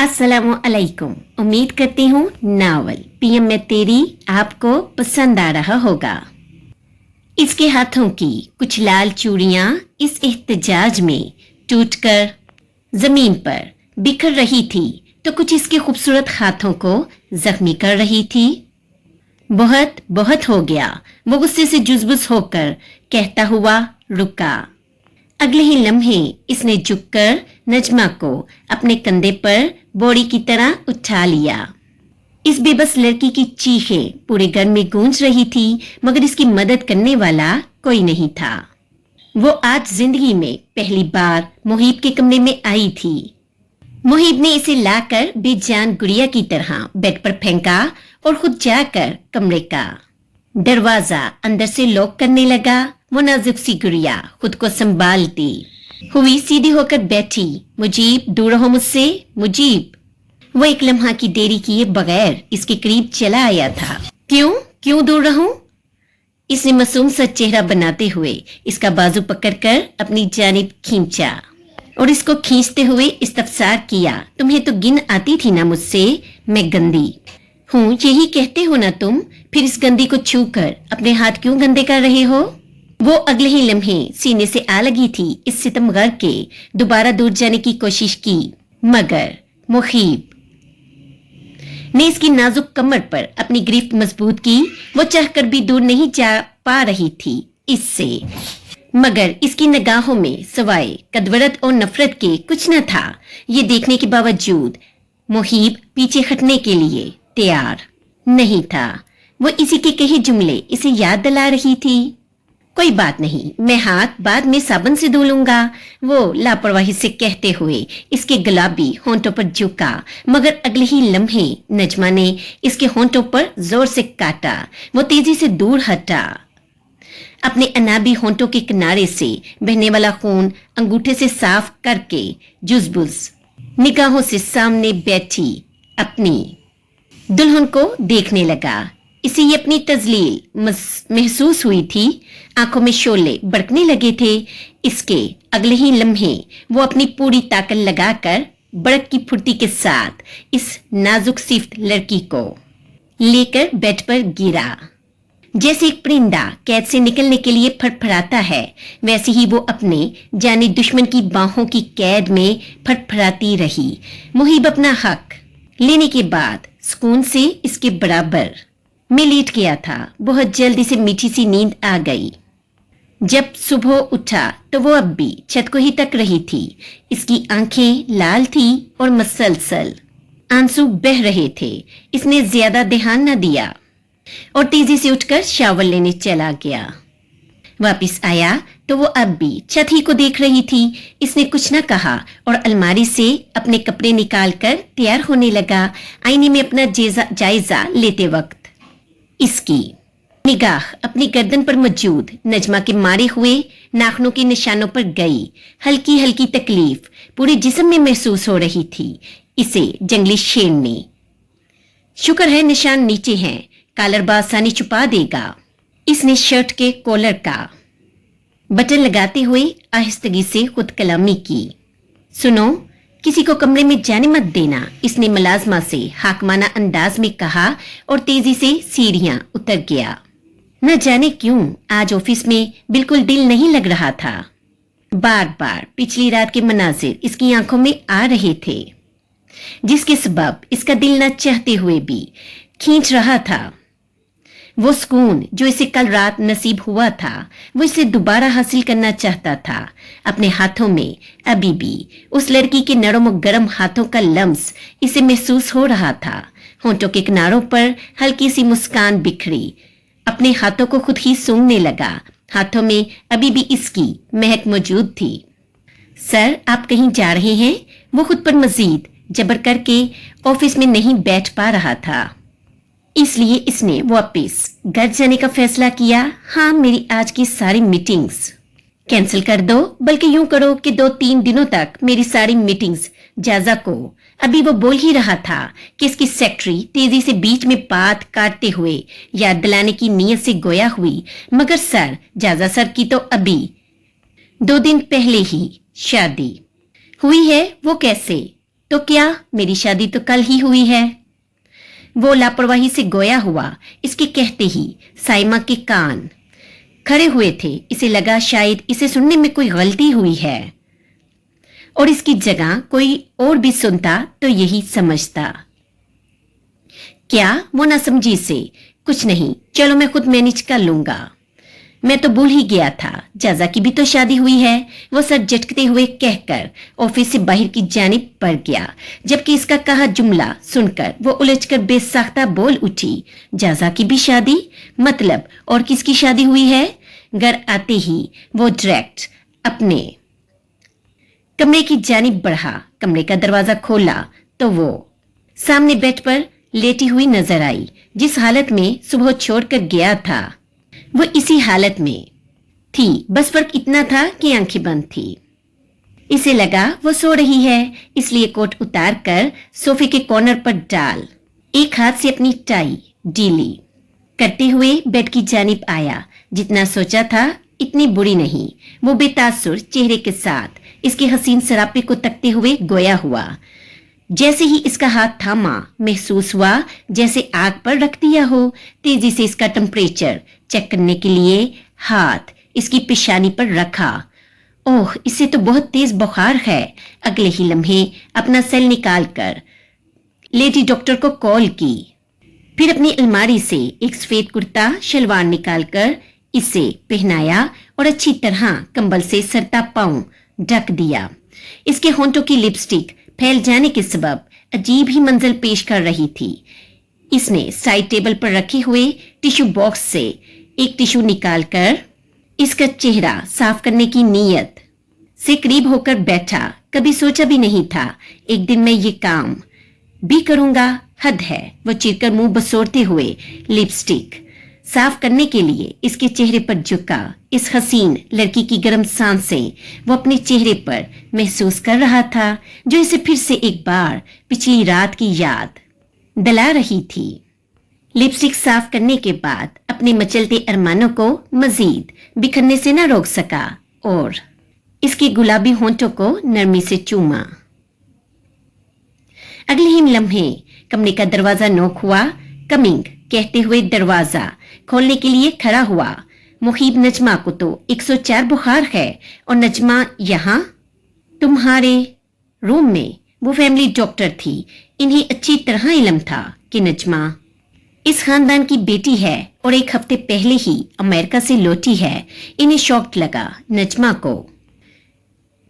अस्सलामु अलैकुम। उम्मीद करती हूँ नावल पीएम में तेरी आपको पसंद आ रहा होगा। इसके हाथों की कुछ लाल चूड़ियां इस एहतजाज में टूटकर जमीन पर बिखर रही थी तो कुछ इसके खूबसूरत हाथों को जख्मी कर रही थी। बहुत बहुत हो गया, वो गुस्से से जुज़बुज़ होकर कहता हुआ रुका। अगले ही लम्हे इसने झुककर नजमा को अपने कंधे पर बोड़ी की तरह उठा लिया। इस बेबस लड़की की चीखें पूरे घर में गूंज रही थी, मगर इसकी मदद करने वाला कोई नहीं था। वो आज जिंदगी में पहली बार मुहीब के कमरे में आई थी। मुहीब ने इसे लाकर बेजान गुड़िया की तरह बेड पर फेंका और खुद जाकर कमरे का दरवाजा अंदर से लॉक करने लगा। वो नाजुक सी गुड़िया खुद को संभालती हुई सीधी होकर बैठी। मुजीब, दूर रहो मुझसे, मुजीब। वो एक लम्हा की देरी किए बगैर इसके करीब चला आया था। क्यों दूर रहूं? इसने मासूम सा चेहरा बनाते हुए इसका बाजू पकड़कर अपनी जानिब खींचा और इसको खींचते हुए इस्तफसार किया। तुम्हें तो गिन आती थी ना मुझसे, मैं गंदी हूँ, यही कहते हो ना तुम, फिर इस गंदी को छू कर अपने हाथ क्यों गंदे कर रहे हो? वो अगले ही लम्हे सीने से आ लगी थी इस सितमगर के दोबारा दूर जाने की कोशिश की, मगर मुहीब ने इसकी नाजुक कमर पर अपनी गिरफ्त मजबूत की। वो चाहकर भी दूर नहीं जा पा रही थी इससे, मगर इसकी निगाहों में सवाए कदवरत और नफरत के कुछ न था। ये देखने के बावजूद मुहीब पीछे हटने के लिए तैयार नहीं था। वो इसी के कहे जुमले इसे याद दिला रही थी। कोई बात नहीं, मैं हाथ बाद में साबुन से धो लूंगा, वो लापरवाही से कहते हुए इसके गुलाबी होंठों पर झुका, मगर अगले ही लम्हे नजमा ने इसके होंठों पर जोर से काटा। वो तेजी से दूर हटा, अपने अनाबी होंठों के किनारे से बहने वाला खून अंगूठे से साफ करके जुज़बुज़ निगाहों से सामने बैठी अपनी दुल्हन को देखने लगा। इसे ये अपनी तजलील महसूस हुई थी। आंखों में शोले बरकने लगे थे इसके। अगले ही लम्हे वो अपनी पूरी ताकत लगाकर बड़क की फुर्ती के साथ इस नाजुक सिफ्त लड़की को लेकर बेड पर गिरा। जैसे एक परिंदा कैद से निकलने के लिए फड़फड़ाता है, वैसे ही वो अपने जाने दुश्मन की बाहों की कैद में फड़फड़ाती रही। मुहीब अपना हक लेने के बाद सुकून से इसके बराबर में लेट गया था। बहुत जल्दी से मीठी सी नींद आ गई। जब सुबह उठा तो वो अब भी छत को ही तक रही थी। इसकी आंखें लाल थी और मसलसल आंसू बह रहे थे। इसने ज्यादा ध्यान न दिया और तेजी से उठकर शावर लेने चला गया। वापस आया तो वो अब भी छत ही को देख रही थी। इसने कुछ न कहा और अलमारी से अपने कपड़े निकालकर तैयार होने लगा। आईने में अपना जायजा लेते वक्त इसकी निगाह अपनी गर्दन पर मौजूद नजमा के मारे हुए नाखूनों के निशानों पर गई। हल्की हल्की तकलीफ पूरे जिस्म में महसूस हो रही थी इसे जंगली शेर ने। शुक्र है निशान नीचे हैं, कॉलर बासानी छुपा देगा। इसने शर्ट के कॉलर का बटन लगाते हुए आहिस्तगी से खुद कलामी की। सुनो, किसी को कमरे में जाने मत देना, इसने मुलाजमा से हाकमाना अंदाज में कहा और तेजी से सीढ़ियां उतर गया। न जाने क्यों आज ऑफिस में बिल्कुल दिल नहीं लग रहा था। बार बार पिछली रात के मनाजिर इसकी आंखों में आ रहे थे, जिसके सबब इसका दिल न चाहते हुए भी खींच रहा था। वो सुकून जो इसे कल रात नसीब हुआ था, वो इसे दोबारा हासिल करना चाहता था। अपने हाथों में अभी भी उस लड़की के नरम और गर्म हाथों का लम्स इसे महसूस हो रहा था। होंठों के किनारों पर हल्की सी मुस्कान बिखरी। अपने हाथों को खुद ही सूंघने लगा। हाथों में अभी भी इसकी महक मौजूद थी। सर, आप कहीं जा रहे हैं? वो खुद पर मजीद जबर करके ऑफिस में नहीं बैठ पा रहा था, इसलिए इसने वापस घर जाने का फैसला किया। हाँ, मेरी आज की सारी मीटिंग्स कैंसिल कर दो, बल्कि यूं करो कि 2-3 दिनों तक मेरी सारी मीटिंग्स जाजा को। अभी वो बोल ही रहा था कि इसकी सेक्रेटरी तेजी से बीच में बात काटते हुए याद दिलाने की नीयत से गोया हुई, मगर सर, जाजा सर की तो अभी 2 दिन पहले ही शादी हुई है। वो कैसे? तो क्या मेरी शादी तो कल ही हुई है। वो लापरवाही से गोया हुआ। इसके कहते ही साइमा के कान खड़े हुए थे। इसे लगा शायद इसे सुनने में कोई गलती हुई है और इसकी जगह कोई और भी सुनता तो यही समझता। क्या? वो ना समझी से कुछ नहीं, चलो मैं खुद मैनेज कर लूंगा। मैं तो भूल ही गया था, जाजा की भी तो शादी हुई है। वो सर झटकते हुए कहकर ऑफिस से बाहर की जानिब बढ़ गया, जबकि इसका कहा जुमला सुनकर वो उलझकर बेसाख्ता बोल उठी, जाजा की भी शादी? मतलब और किसकी शादी हुई है? घर आते ही वो डायरेक्ट अपने कमरे की जानिब बढ़ा। कमरे का दरवाजा खोला तो वो सामने बेड पर लेटी हुई नजर आई, जिस हालत में सुबह छोड़कर गया था वो इसी हालत में थी। बस फर्क इतना था कि आंखें बंद थी। इसे लगा वो सो रही है, इसलिए कोट उतार कर सोफे के कॉर्नर पर डाल एक हाथ से अपनी टाई ढीली करते हुए बेड की जानिब आया। जितना सोचा था इतनी बुरी नहीं। वो बेतासुर चेहरे के साथ इसके हसीन सरापे को तकते हुए गोया हुआ। जैसे ही इसका हाथ थामा, महसूस हुआ जैसे आग पर रख दिया हो। तेजी से इसका टेम्परेचर चेक करने के लिए हाथ इसकी पेशानी पर रखा। ओह, इसे तो बहुत तेज बुखार है। अगले ही लम्हे अपना सेल निकालकर लेडी डॉक्टर को कॉल की। फिर अपनी अलमारी से एक सफेद कुर्ता शलवार निकालकर इसे पहनाया और अच्छी तरह कंबल से सरता पांव ढक दिया। इसके होंठों की लिपस्टिक फैल जाने के सबब अजीब ही मंजर पेश कर रही थी। इसने साइड टेबल पर रखे हुए टिश्यू बॉक्स से एक टिश्यू निकालकर इसका चेहरा साफ करने की नीयत से करीब होकर बैठा। कभी सोचा भी नहीं था एक दिन मैं ये काम भी करूंगा। हद है। वो चिरकर मुंह बसोरते हुए लिपस्टिक साफ करने के लिए इसके चेहरे पर झुका। इस हसीन लड़की की गर्म सांसें वो अपने चेहरे पर महसूस कर रहा था, जो इसे फिर से एक बार पिछली रात की याद दिला रही थी। लिपस्टिक साफ करने के बाद अपने मचलते अरमानों को मजीद बिखरने से न रोक सका और इसके गुलाबी होंठों को नरमी से चूमा। अगले ही लम्हे कमरे का दरवाजा नोक हुआ। कमिंग कहते हुए दरवाजा खोलने के लिए खड़ा हुआ। मुहीब, नजमा को तो 104 बुखार है और नजमा यहाँ तुम्हारे रूम में। वो फैमिली डॉक्टर थी। इन्हें अच्छी तरह इल्म था कि नजमा इस खानदान की बेटी है और एक हफ्ते पहले ही अमेरिका से लौटी है। इन्हें शॉक लगा नजमा को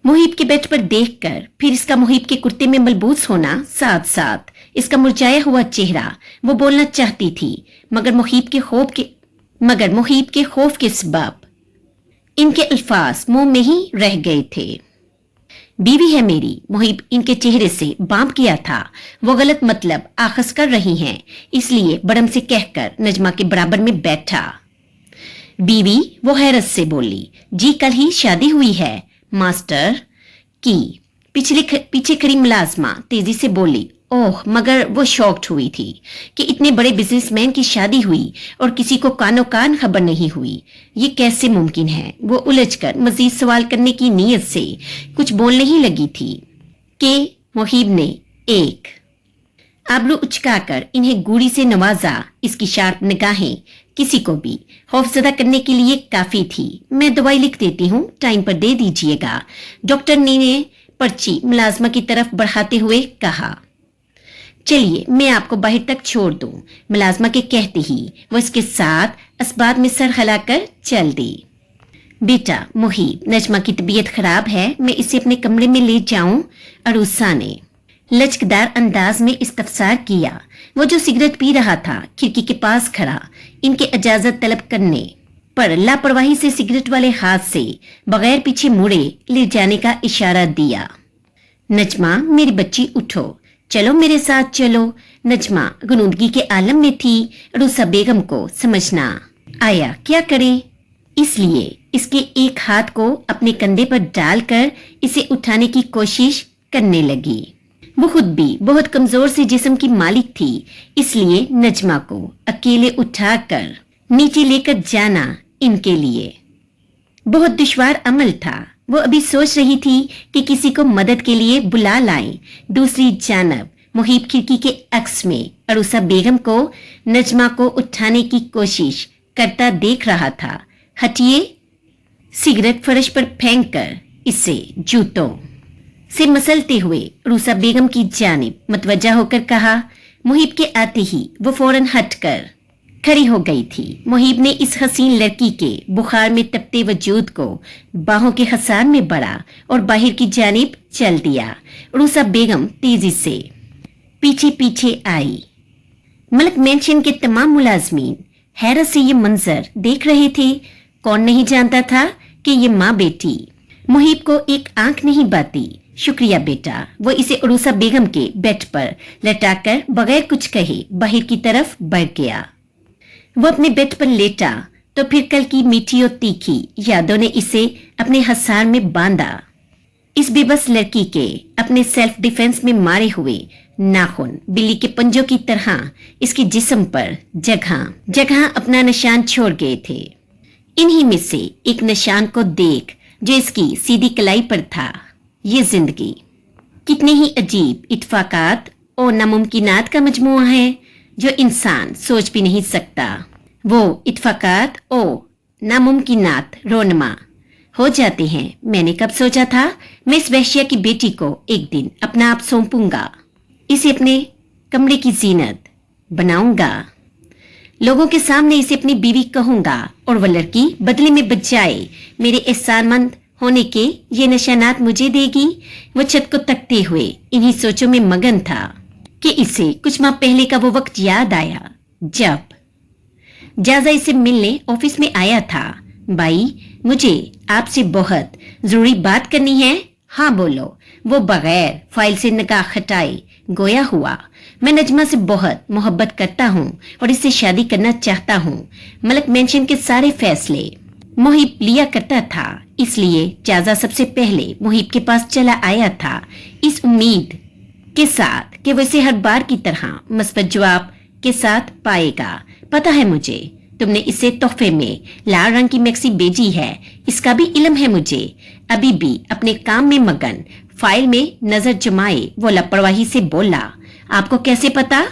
मुहीब के बेड पर देखकर, फिर इसका मुहीब के कुर्ते में मलबूस होना, साथ साथ इसका मुरझाया हुआ चेहरा। वो बोलना चाहती थी मगर मुहीब के खौफ के सबब इनके अल्फाज मुंह में ही रह गए थे। बीवी है मेरी, मुहीब इनके चेहरे से बांप किया था। वो गलत मतलब आखस कर रही हैं, इसलिए बड़म से कहकर नजमा के बराबर में बैठा। बीवी? वो हैरत से बोली, जी कल ही शादी हुई है मास्टर की। पीछे खड़ी मुलाजमा तेजी से बोली, ओह, मगर वो शॉक्ड हुई थी कि इतने बड़े बिजनेसमैन की शादी हुई और किसी को कानो कान खबर नहीं हुई। ये कैसे मुमकिन है? वो उलझकर मजीद सवाल करने की नीयत से कुछ बोलने ही लगी थी कि मुहीब ने एक आबरू उचकाकर इन्हें गूड़ी से नवाजा। इसकी शार्प निगाहें किसी को भी खौफजदा करने के लिए काफी थी। मैं दवाई लिख देती हूँ, टाइम पर दे दीजिएगा, डॉक्टर ने पर्ची मुलाजमा की तरफ बढ़ाते हुए कहा। चलिए मैं आपको बाहर तक छोड़ दूं। मुलाजमा के कहते ही वो इसके साथ अस्बाब में सर हिलाकर चल दी। बेटा मुहीब, नजमा की तबीयत खराब है, मैं इसे अपने कमरे में ले जाऊं? अरूसा ने लचकदार अंदाज में इस्तफसार किया। वो जो सिगरेट पी रहा था खिड़की के पास खड़ा इनके इजाजत तलब करने पर लापरवाही से सिगरेट वाले हाथ से बगैर पीछे मुड़े ले जाने का इशारा दिया। नजमा मेरी बच्ची, उठो, चलो मेरे साथ चलो। नजमा गुनूदगी के आलम में थी। रूसा बेगम को समझना आया क्या करे, इसलिए इसके एक हाथ को अपने कंधे पर डालकर इसे उठाने की कोशिश करने लगी। वो खुद भी बहुत कमजोर से जिस्म की मालिक थी, इसलिए नजमा को अकेले उठाकर नीचे लेकर जाना इनके लिए बहुत दुश्वार अमल था। वो अभी सोच रही थी कि किसी को मदद के लिए बुला लाएं। दूसरी जानब मुहीब खिड़की के अक्स में अरूसा बेगम को नजमा को उठाने की कोशिश करता देख रहा था। हटिए, सिगरेट फर्श पर फेंककर इसे जूतों से मसलते हुए अरूसा बेगम की जानिब मुतवज्जा होकर कहा। मुहीब के आते ही वो फौरन हटकर खड़ी हो गई थी। मुहीब ने इस हसीन लड़की के बुखार में तपते वजूद को बाहों के हसार में बड़ा और बाहर की जानिब चल दिया। अरूसा बेगम तेजी से पीछे पीछे आई। मलक मेंशन के तमाम मुलाजमीन हैरत से ये मंजर देख रहे थे। कौन नहीं जानता था कि ये माँ बेटी। मुहीब को एक आंख नहीं बाती। शुक्रिया बेटा। वो इसे अरूसा बेगम के बेड पर लटाकर बगैर कुछ कहे बाहर की तरफ बढ़ गया। वो अपने बेड पर लेटा तो फिर कल की मीठी और तीखी यादों ने इसे अपने हसार में बांधा। इस बेबस लड़की के अपने सेल्फ डिफेंस में मारे हुए नाखून बिल्ली के पंजों की तरह इसके जिस्म पर जगह जगह अपना निशान छोड़ गए थे। इन्हीं में से एक निशान को देख जो इसकी सीधी कलाई पर था। ये जिंदगी कितने ही अजीब इत्फाकात और नामुमकिनात का मजमुआ है जो इंसान सोच भी नहीं सकता। वो इत्फाकात और नामुमकिनात रोनमा हो जाते हैं। मैंने कब सोचा था मैं इस वहशिया की बेटी को एक दिन अपना आप सौंपूंगा, इसे अपने कमरे की जीनत बनाऊंगा, लोगों के सामने इसे अपनी बीवी कहूंगा और वह लड़की बदले में बजाए मेरे एहसानमंद होने के ये निशानात मुझे देगी। वो छत को तकते हुए इन्हीं सोचों में मगन था कि इसे कुछ माह पहले का वो वक्त याद आया जब जाजा इसे मिलने ऑफिस में आया था। भाई, मुझे आपसे बहुत जरूरी बात करनी है। हाँ बोलो। वो बगैर फाइल से निगाह हटाए गोया हुआ। मैं नजमा से बहुत मोहब्बत करता हूँ और इससे शादी करना चाहता हूँ। मलक मेंशन के सारे फैसले मुहीब लिया करता था, इसलिए जाजा सबसे पहले मुहीब के पास चला आया था इस उम्मीद के साथ कि वैसे हर बार की तरह मस्बत जवाब के साथ पाएगा। पता है मुझे, तुमने इसे तोहफे में लाल रंग की मैक्सी भेजी है, इसका भी इल्म है मुझे। अभी भी अपने काम में मगन फाइल में नजर जमाए वो लापरवाही से बोला। आपको कैसे पता?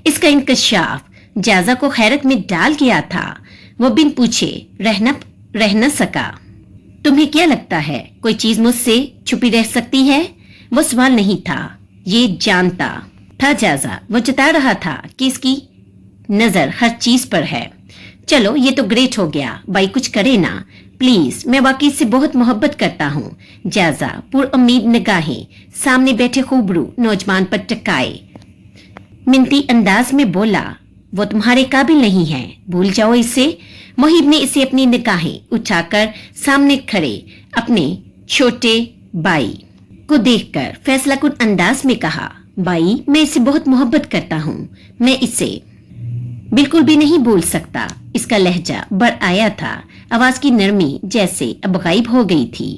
इसका इंकशाफ जाजा को हैरत में डाल गया था। वो बिन पूछे रह न सका। तुम्हें क्या लगता है कोई चीज मुझसे छुपी रह सकती है? वो सवाल नहीं था, ये जानता था जाजा। वो जता रहा था कि इसकी नजर हर चीज पर है। चलो ये तो ग्रेट हो गया, भाई कुछ करे ना प्लीज, मैं वाकई इससे बहुत मोहब्बत करता हूँ। जाजा पुरउम्मीद निगाहें सामने बैठे खूबरू नौजवान पर टकाए मिनती अंदाज में बोला। वो तुम्हारे काबिल नहीं है, भूल जाओ इसे। मुहीब ने इसे अपनी निगाहें उठाकर सामने खड़े अपने छोटे भाई को देखकर फैसला कुन अंदाज में कहा। भाई, मैं इससे बहुत मोहब्बत करता हूँ, मैं इसे बिल्कुल भी नहीं भूल सकता। इसका लहजा बढ़ आया था, आवाज की नरमी जैसे अब गायब हो गई थी।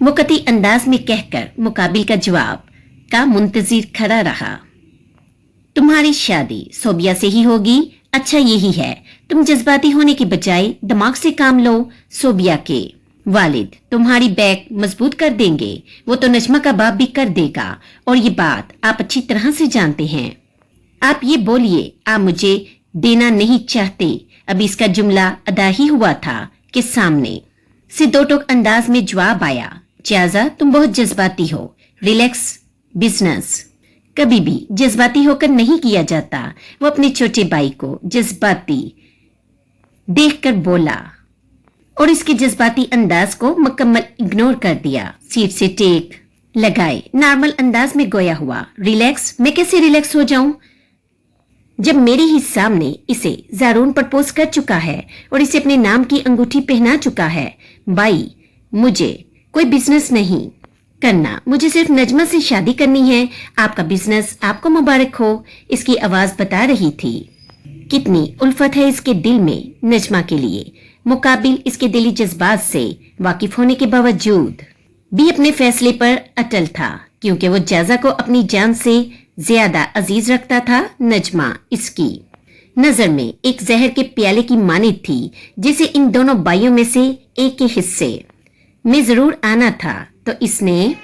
वो कती अंदाज में कहकर मुकाबिल का जवाब का मुंतजिर खड़ा रहा। तुम्हारी शादी सोबिया से ही होगी। अच्छा यही है, तुम जज्बाती होने के बजाय दिमाग से काम लो। सोबिया के वालिद तुम्हारी बैक मजबूत कर देंगे, वो तो नजमा का बाप भी कर देगा और ये बात आप अच्छी तरह से जानते हैं। आप ये बोलिए आप मुझे देना नहीं चाहते। अभी इसका जुमला अदा ही हुआ था कि सामने से दो टोक अंदाज में जवाब आया। जाजा, तुम बहुत जज्बाती हो। रिलैक्स, बिजनेस कभी भी जज्बाती होकर नहीं किया जाता। वो अपने छोटे भाई को जज्बाती देखकर बोला और इसके जज्बाती अंदाज को मुकम्मल इग्नोर कर दिया। सीट से टेक लगाए नॉर्मल अंदाज में गोया हुआ। रिलैक्स? मैं कैसे रिलैक्स हो जाऊं जब मेरे ही सामने इसे जारून प्रपोज कर चुका है और इसे अपने नाम की अंगूठी पहना चुका है। भाई, मुझे कोई बिजनेस नहीं करना, मुझे सिर्फ नजमा से शादी करनी है। आपका बिजनेस आपको मुबारक हो। इसकी आवाज बता रही थी कितनी उल्फत है इसके दिल में नजमा के लिए। मुकाबिल इसके दिली जज्बात से वाकिफ होने के बावजूद भी अपने फैसले पर अटल था, क्योंकि वो जाजा को अपनी जान से ज्यादा अजीज रखता था। नजमा इसकी नजर में एक जहर के प्याले की मानित थी, जिसे इन दोनों भाइयों में से एक के हिस्से में जरूर आना था, तो इसने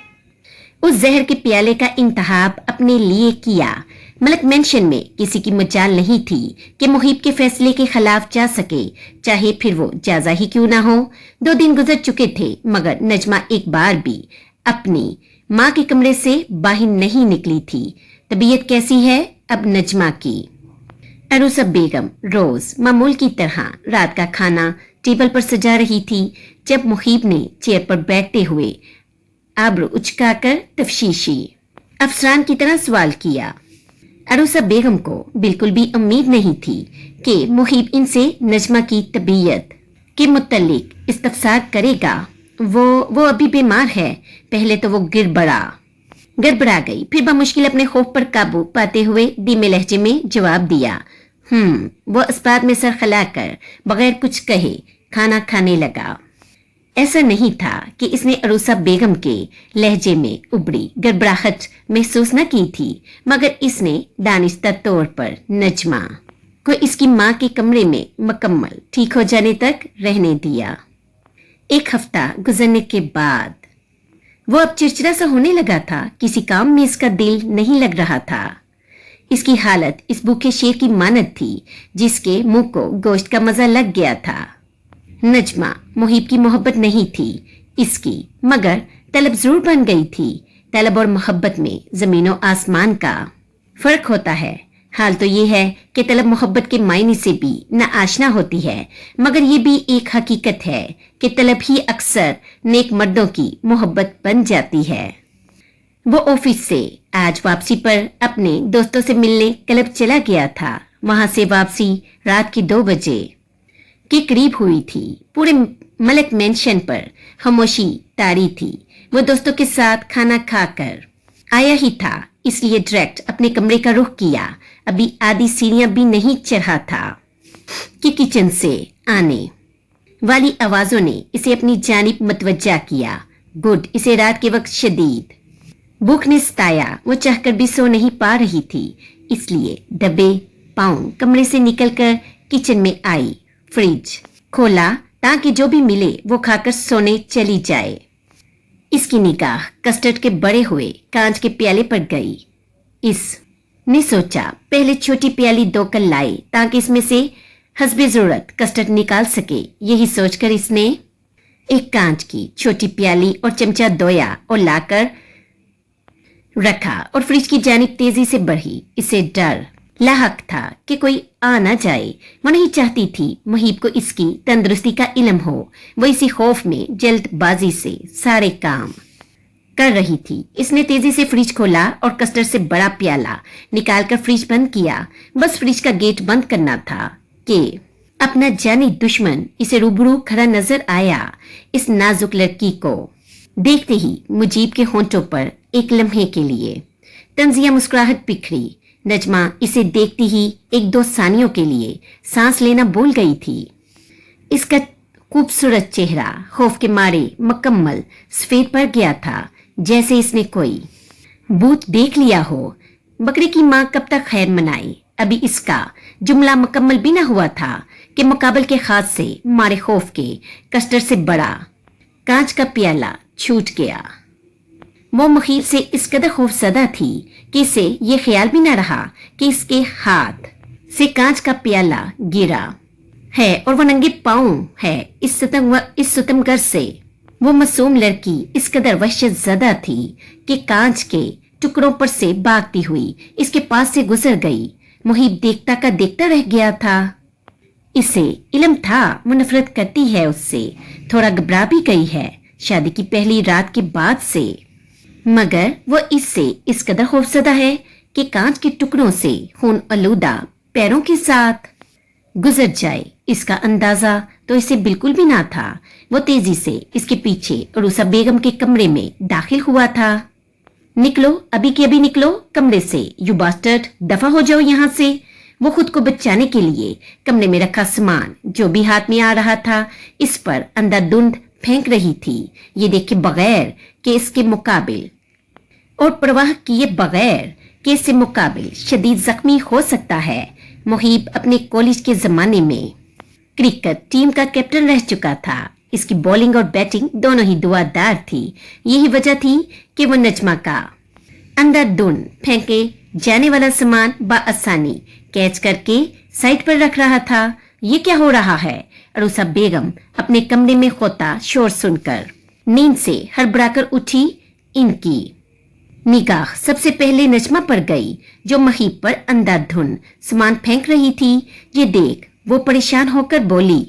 उस जहर के प्याले का इंतखाब अपने लिए किया। मलक मेंशन में किसी की मजाल नहीं थी कि मुहीब के फैसले के खिलाफ जा सके, चाहे फिर वो जायजा ही क्यों ना हो। 2 दिन गुजर चुके थे, मगर नजमा एक बार भी अपनी माँ के कमरे से बाहर नहीं निकली थी। तबीयत कैसी है अब नजमा की? अरूसा बेगम रोज मामूल की तरह रात का खाना टेबल पर सजा रही थी जब मुहीब ने चेयर पर बैठते हुए आबरू उचकाकर तफशीशी अफसरान की तरह सवाल किया। अरूसा बेगम को बिल्कुल भी उम्मीद नहीं थी कि मुहीब इनसे नजमा की तबीयत के मुतल्लिक इस्तफसार करेगा। वो अभी बीमार है। पहले तो वो गड़बड़ा गई, फिर बमुश्किल अपने खौफ पर काबू पाते हुए धीमे लहजे में जवाब दिया। वो अस्पात में सर खिलाकर बगैर कुछ कहे खाना खाने लगा। ऐसा नहीं था कि इसने अरूसा बेगम के लहजे में उबड़ी गड़बड़ाहट महसूस न की थी, मगर इसने दानिस्ता तौर पर नजमा को इसकी माँ के कमरे में मुकम्मल ठीक हो जाने तक रहने दिया। 1 हफ्ता गुजरने के बाद वो अब चिड़चिड़ा सा होने लगा था। किसी काम में इसका दिल नहीं लग रहा था। इसकी हालत इस भूखे शेर की मानद थी जिसके मुंह को गोश्त का मजा लग गया था। नजमा मुहीब की मोहब्बत नहीं थी इसकी, मगर तलब जरूर बन गई थी। तलब और मोहब्बत में जमीनों आसमान का फर्क होता है। हाल तो ये है कि तलब मोहब्बत के मायने से भी न आशना होती है, मगर ये भी एक हकीकत है कि तलब ही अक्सर नेक मर्दों की मोहब्बत बन जाती है। वो ऑफिस से आज वापसी पर अपने दोस्तों से मिलने क्लब चला गया था। वहां से वापसी रात के 2 बजे के करीब हुई थी। पूरे मलक मेंशन पर खामोशी तारी थी। वो दोस्तों के साथ खाना खाकर आया ही था, इसलिए डायरेक्ट अपने कमरे का रुख किया। अभी आधी सीढ़ियां भी नहीं चढ़ा था कि किचन से आने वाली आवाजों ने इसे अपनी जानिब मतवज्जा किया। गुड, इसे रात के वक्त शदीद भूख ने सताया। वो चाहकर भी सो नहीं पा रही थी, इसलिए दबे पांव कमरे से निकलकर किचन में आई। फ्रिज खोला ताकि जो भी मिले वो खाकर सोने चली जाए। इसकी निगाह कस्टर्ड के बड़े हुए कांच के प्याले पर गई। इसने सोचा पहले छोटी प्याली 2 कल लाए ताकि इसमें से हस्बे जरूरत कस्टर्ड निकाल सके। यही सोचकर इसने एक कांच की छोटी प्याली और चमचा धोया और लाकर रखा और फ्रिज की जानिब तेजी से बढ़ी। इसे डर लाहक था कि कोई आ ना जाए। वो नहीं चाहती थी मुहीब को इसकी तंदुरुस्ती का इल्म हो। वो इसी खौफ में जल्दबाजी से सारे काम कर रही थी। इसने तेजी से फ्रिज खोला और कस्टर्ड से बड़ा प्याला निकालकर फ्रिज बंद किया। बस फ्रिज का गेट बंद करना था कि अपना जानी दुश्मन इसे रूबरू खड़ा नजर आया। इस नाजुक लड़की को देखते ही मुजीब के होंठों पर एक लम्हे के लिए तंजिया मुस्कुराहट बिखरी। नजमा इसे देखती ही 1-2 सानियों के लिए सांस लेना भूल गई थी। इसका खूबसूरत चेहरा खौफ के मारे मुकम्मल सफेद पड़ गया था, जैसे इसने कोई भूत देख लिया हो। बकरे की माँ कब तक खैर मनाए। अभी इसका जुमला मुकम्मल भी न हुआ था कि मुकाबल के हाथ से मारे खौफ के कस्टर्ड से बड़ा कांच का प्याला छूट गया। वो मुहीब से इस कदर खौफजदा थी कि इसे ये ख्याल भी न रहा कि इसके हाथ से कांच का प्याला गिरा है और वो नंगे पांव है। इस सितमगर से वो मासूम लड़की इस कदर वहशत ज़दा थी कि कांच के टुकड़ों पर से भागती हुई इसके पास से गुजर गई। मुहीब देखता का देखता रह गया था। इसे इल्म था वो नफरत करती है उससे, थोड़ा घबरा भी गई है शादी की पहली रात के बाद से, मगर वो इससे इस कदर खौफजदा है कि कांच के टुकड़ों से खून आलूदा पैरों के साथ गुजर जाए इसका अंदाजा तो इसे बिल्कुल भी ना था। वो तेजी से इसके पीछे अरूसा बेगम के कमरे में दाखिल हुआ था। निकलो, अभी के अभी निकलो कमरे से, यू बास्टर्ड, दफा हो जाओ यहाँ से। वो खुद को बचाने के लिए कमरे में रखा सामान जो भी हाथ में आ रहा था इस पर अंधाधुंध फेंक रही थी। ये देखे बगैर कि इसके मुकाबिल और परवाह किए बगैर कि इससे मुकाबिल शदीद जख्मी हो सकता है। मुहीब अपने कॉलेज के जमाने में क्रिकेट टीम का कैप्टन रह चुका था। इसकी बॉलिंग और बैटिंग दोनों ही दुआदार थी। यही वजह थी कि वो नजमा का अंधाधुन फेंके जाने वाला सामान बआसानी कैच करके साइड पर रख रहा था। ये क्या हो रहा है? अरूसा बेगम अपने कमरे में होता शोर सुनकर नींद से हड़बड़ाकर उठी। इनकी निगाह सबसे पहले नजमा पर गई, जो मुहीब पर अंधाधुन सामान फेंक रही थी। ये देख वो परेशान होकर बोली,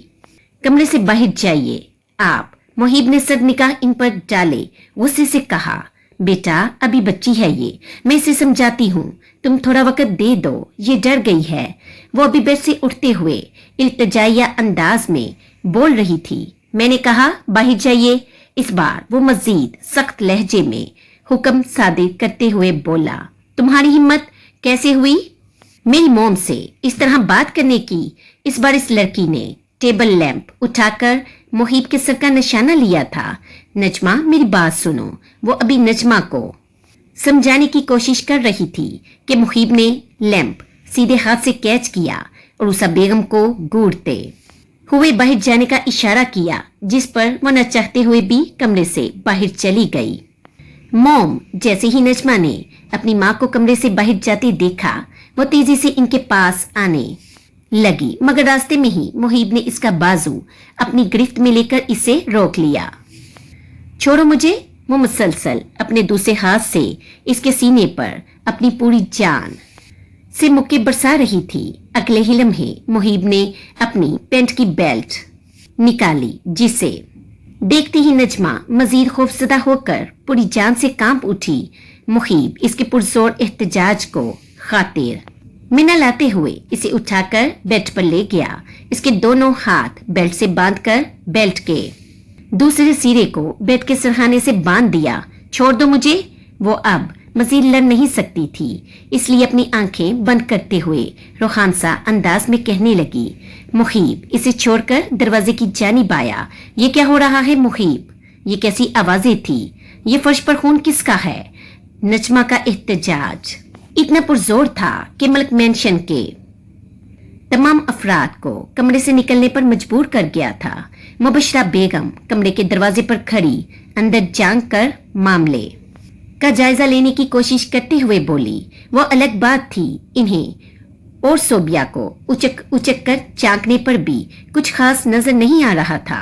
कमरे से बाहर जाइए आप। मुहीब ने सर निगाह इन पर डाले गुस्से से कहा, बेटा अभी बच्ची है ये, मैं इसे समझाती हूँ, तुम थोड़ा वक्त दे दो, ये डर गई है। वो अभी बेड से उठते हुए इल्तिजाइया अंदाज में बोल रही थी। मैंने कहा बाहर जाइए। इस बार वो मजीद सख्त लहजे में हुक्म सादिर करते हुए बोला, तुम्हारी हिम्मत कैसे हुई मेरी मोम से इस तरह बात करने की? इस बार इस लड़की ने टेबल लैंप उठाकर मुहीब के सर का निशाना लिया था। नजमा मेरी बात सुनो। वो अभी नजमा को समझाने की कोशिश कर रही थी कि मुहीब ने लैंप सीधे हाथ से कैच किया और उसा बेगम को घूरते हुए बाहर जाने का इशारा किया, जिस पर वो न चाहते हुए भी कमरे से बाहर चली गई। मोम जैसे ही नजमा ने अपनी माँ को कमरे से बाहर जाते देखा, वो तेजी से इनके पास आने लगी, मगर रास्ते में ही मुहीब ने इसका बाजू अपनी गिरफ्त में लेकर इसे रोक लिया। छोड़ो मुझे। वो मुसलसल अपने दूसरे हाथ से इसके सीने पर अपनी पूरी जान से मुक्के बरसा रही थी। अगले ही लम्हे मुहीब ने अपनी पेंट की बेल्ट निकाली, जिसे देखते ही नजमा मजीद खौफजदा होकर पूरी जान से कांप उठी। मुहीब इसके पुरजोर एहतजाज को खातिर मिना लाते हुए इसे उठाकर बेड पर ले गया। इसके दोनों हाथ बेल्ट से बांधकर बेल्ट के दूसरे सिरे को बेड के सरहाने से बांध दिया। छोड़ दो मुझे। वो अब मजीद लड़ नहीं सकती थी, इसलिए अपनी आंखें बंद करते हुए रूहानसा अंदाज में कहने लगी। मुहीब इसे छोड़कर दरवाजे की जानिब आया। ये क्या हो रहा है मुहीब? ये कैसी आवाजें थी? ये फर्श पर खून किसका है? नजमा का एहतजाज इतना पुरजोर था कि मलिक मेंशन के तमाम अफराद को कमरे से निकलने पर मजबूर कर गया था। मुबशरा बेगम कमरे के दरवाजे पर खड़ी अंदर झांक कर मामले का जायजा लेने की कोशिश करते हुए बोली। वो अलग बात थी, इन्हें और सोबिया को उचक उचक कर झांकने पर भी कुछ खास नजर नहीं आ रहा था।